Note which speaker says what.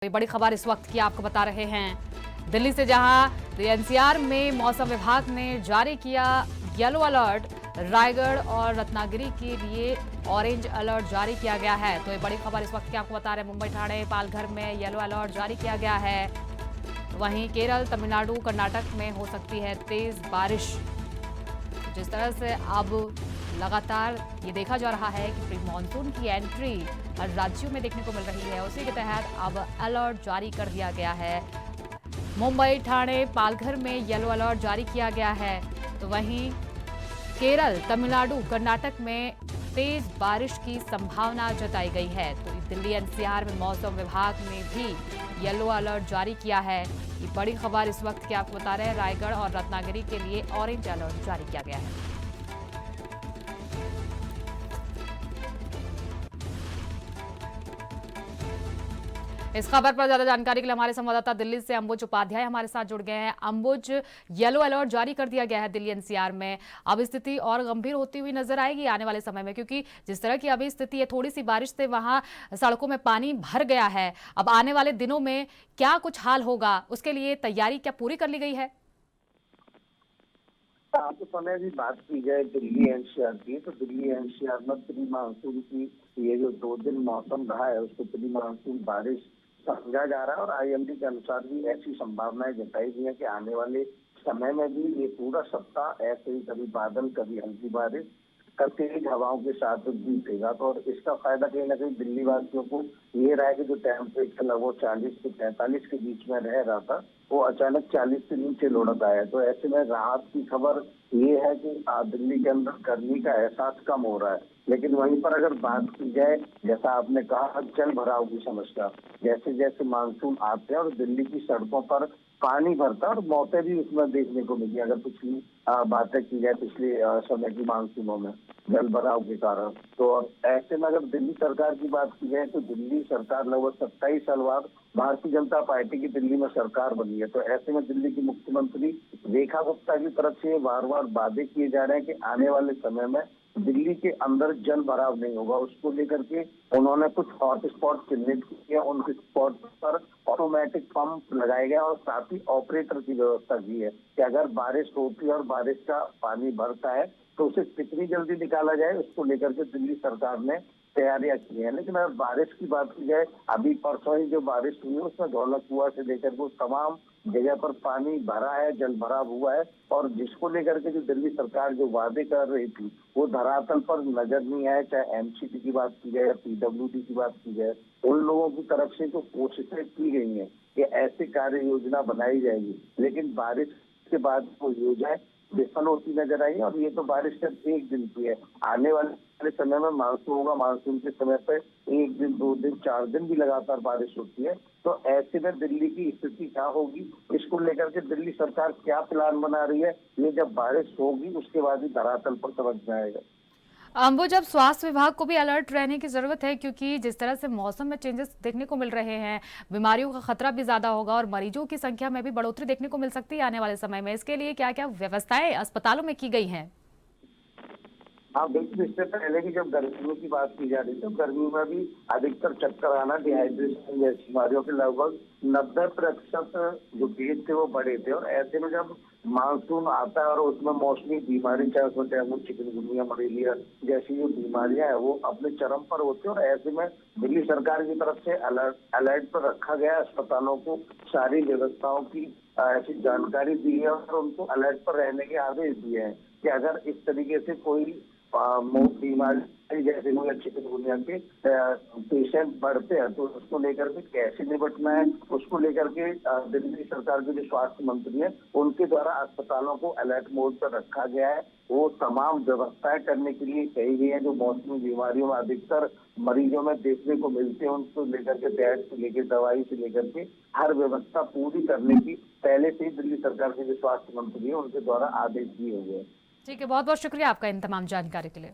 Speaker 1: ये बड़ी खबर इस वक्त की आपको बता रहे हैं दिल्ली से, जहां एनसीआर में मौसम विभाग ने जारी किया येलो अलर्ट। रायगढ़ और रत्नागिरी के लिए ऑरेंज अलर्ट जारी किया गया है। तो ये बड़ी खबर इस वक्त की आपको बता रहे हैं, मुंबई, ठाणे, पालघर में येलो अलर्ट जारी किया गया है। वहीं केरल, तमिलनाडु, कर्नाटक में हो सकती है तेज बारिश। जिस तरह से अब लगातार ये देखा जा रहा है कि प्री मानसून की एंट्री हर राज्यों में देखने को मिल रही है, उसी के तहत अब अलर्ट जारी कर दिया गया है। मुंबई, ठाणे, पालघर में येलो अलर्ट जारी किया गया है। तो वहीं केरल, तमिलनाडु, कर्नाटक में तेज बारिश की संभावना जताई गई है। तो दिल्ली एनसीआर में मौसम विभाग ने भी येलो अलर्ट जारी किया है। ये बड़ी खबर इस वक्त की आपको बता रहे हैं, रायगढ़ और रत्नागिरी के लिए ऑरेंज अलर्ट जारी किया गया है। इस खबर पर ज्यादा जानकारी के लिए हमारे संवाददाता दिल्ली से अंबुज उपाध्याय हमारे साथ जुड़ गए हैं। अंबुज, येलो अलर्ट जारी कर दिया गया है दिल्ली एनसीआर में। अब स्थिति और गंभीर होती हुई नजर आएगी आने वाले समय में, क्योंकि जिस तरह की अभी स्थिति है, थोड़ी सी बारिश से वहां सड़कों में पानी भर गया है। अब आने वाले दिनों में क्या कुछ हाल होगा, उसके लिए तैयारी क्या पूरी कर ली गई है?
Speaker 2: आज के समय की बात की जाए दिल्ली एनसीआर की, तो दिल्ली एनसीआर में प्री मानसून की ये जो 2 दिन मौसम रहा है, उसको प्री मानसून बारिश समझा जा रहा है। और आईएमडी के अनुसार भी ऐसी संभावनाएं जताई गई है कि आने वाले समय में भी ये पूरा सप्ताह ऐसे ही कभी बादल, कभी हल्की बारिश, कभी तेज हवाओं के साथ बीतेगा। तो और इसका फायदा कहीं ना कहीं दिल्ली वासियों को ये रहा है कि जो टेम्परेचर लगभग 40 से 45 के बीच में रह रहा था, वो अचानक 40 से नीचे लुढ़क आया। तो ऐसे में राहत की खबर ये है कि दिल्ली के अंदर गर्मी का एहसास कम हो रहा है। लेकिन वहीं पर अगर बात की जाए, जैसा आपने कहा, जल भराव की समस्या, जैसे जैसे मानसून आते हैं और दिल्ली की सड़कों पर पानी भरता है और मौतें भी उसमें देखने को मिली। अगर पिछली बातें की जाए पिछले समय की मानसूनों में जल भराव के कारण, तो ऐसे में अगर दिल्ली सरकार की बात की जाए, तो दिल्ली सरकार लगभग 27 साल बाद भारतीय जनता पार्टी की दिल्ली में सरकार बनी है। तो ऐसे में दिल्ली की मुख्यमंत्री रेखा गुप्ता की तरफ से बार बार वादे किए जा रहे हैं कि आने वाले समय में दिल्ली के अंदर जल भराव नहीं होगा। उसको लेकर के उन्होंने कुछ हॉट स्पॉट चिन्हित किए, उन स्पॉट पर ऑटोमेटिक पंप लगाए गए और साथ ही ऑपरेटर की व्यवस्था की है कि अगर बारिश होती है और बारिश का पानी भरता है तो उसे कितनी जल्दी निकाला जाए, उसको लेकर के दिल्ली सरकार ने तैयारियां की है। लेकिन अगर बारिश की बात की जाए, अभी परसों ही जो बारिश हुई है उसमें धौलक कुआं से लेकर वो तमाम जगह पर पानी भरा है, जल भराव हुआ है। और जिसको लेकर के जो दिल्ली सरकार जो वादे कर रही थी वो धरातल पर नजर नहीं आए। चाहे एमसीडी की बात की जाए या पीडब्ल्यूडी की बात की जाए, उन लोगों की तरफ से जो कोशिशें की गई हैं कि ऐसी कार्य योजना बनाई जाएगी, लेकिन बारिश के बाद वो योजना विफल होती नजर आई। और ये तो बारिश सिर्फ एक दिन की है। आने वाले समय में मानसून होगा, मानसून के समय पे 1 दिन, 2 दिन, 4 दिन भी लगातार बारिश होती है। तो ऐसे में दिल्ली की स्थिति क्या होगी, इसको लेकर के दिल्ली सरकार क्या प्लान बना रही है, ये जब बारिश होगी उसके बाद ही धरातल पर समझ में आएगा।
Speaker 1: अंबुज, अब स्वास्थ्य विभाग को भी अलर्ट रहने की जरूरत है, क्योंकि जिस तरह से मौसम में चेंजेस देखने को मिल रहे हैं, बीमारियों का खतरा भी ज्यादा होगा और मरीजों की संख्या में भी बढ़ोतरी देखने को मिल सकती है आने वाले समय में। इसके लिए क्या क्या व्यवस्थाएं अस्पतालों में की गई हैं?
Speaker 2: हाँ बिल्कुल, इससे पहले की जब गर्मियों की बात की जा रही थी, तो गर्मियों में भी अधिकतर चक्कर आना, डिहाइड्रेशन जैसी बीमारियों के लगभग 90% जो केस थे वो बढ़े थे। और ऐसे में जब मानसून आता है और उसमें मौसमी बीमारी, चाहे उसमें डेंगू, चिकनगुनिया, मलेरिया जैसी जो बीमारियां हैं वो अपने चरम पर होती है। और ऐसे में दिल्ली सरकार की तरफ से अलर्ट पर रखा गया अस्पतालों को, सारी व्यवस्थाओं की ऐसी जानकारी दी है और उनको अलर्ट पर रहने के आदेश दिए हैं कि अगर इस तरीके से कोई बीमारी जैसे कोई चिकनगुनिया के पेशेंट बढ़ते हैं तो उसको लेकर के कैसे निपटना है, उसको लेकर के दिल्ली सरकार के जो स्वास्थ्य मंत्री हैं उनके द्वारा अस्पतालों को अलर्ट मोड पर रखा गया है। वो तमाम व्यवस्थाएं करने के लिए कही गई है जो मौसमी बीमारियों में अधिकतर मरीजों में देखने को मिलते हैं। उनको लेकर के बेड से लेकर दवाई से लेकर के हर व्यवस्था पूरी करने की पहले से ही दिल्ली सरकार के जो स्वास्थ्य मंत्री है उनके द्वारा आदेश दिए हुए हैं।
Speaker 1: ठीक है, बहुत बहुत शुक्रिया आपका इन तमाम जानकारी के लिए।